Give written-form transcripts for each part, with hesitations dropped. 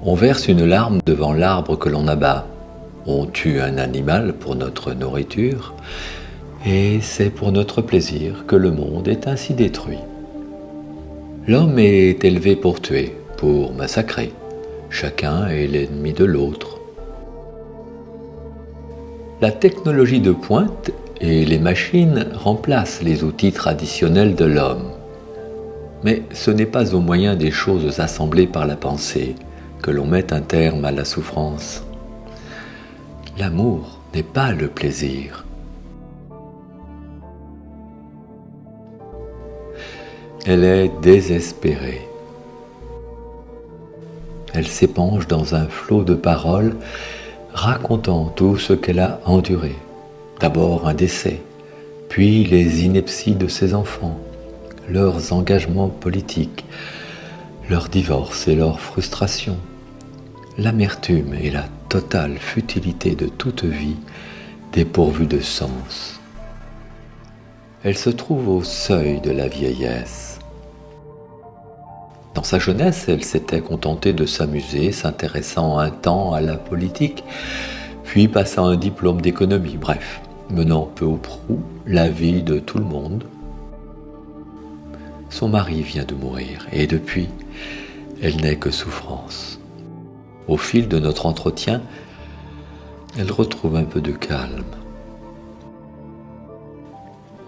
On verse une larme devant l'arbre que l'on abat. On tue un animal pour notre nourriture. Et c'est pour notre plaisir que le monde est ainsi détruit. L'homme est élevé pour tuer, pour massacrer. Chacun est l'ennemi de l'autre. La technologie de pointe et les machines remplacent les outils traditionnels de l'homme. Mais ce n'est pas au moyen des choses assemblées par la pensée que l'on met un terme à la souffrance. L'amour n'est pas le plaisir. Elle est désespérée. Elle s'épanche dans un flot de paroles racontant tout ce qu'elle a enduré. D'abord un décès, puis les inepties de ses enfants, leurs engagements politiques, leur divorce et leur frustration, l'amertume et la totale futilité de toute vie dépourvue de sens. Elle se trouve au seuil de la vieillesse. Dans sa jeunesse, elle s'était contentée de s'amuser, s'intéressant un temps à la politique, puis passant un diplôme d'économie, bref, menant peu ou prou la vie de tout le monde. Son mari vient de mourir, et depuis, elle n'est que souffrance. Au fil de notre entretien, elle retrouve un peu de calme.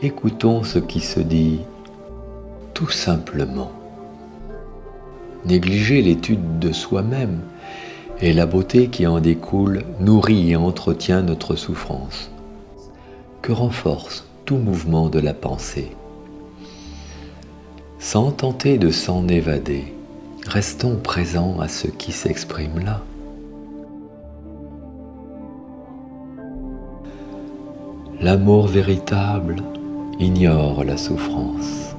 Écoutons ce qui se dit tout simplement. Négliger l'étude de soi-même et la beauté qui en découle nourrit et entretient notre souffrance, que renforce tout mouvement de la pensée. Sans tenter de s'en évader, restons présents à ce qui s'exprime là. L'amour véritable ignore la souffrance.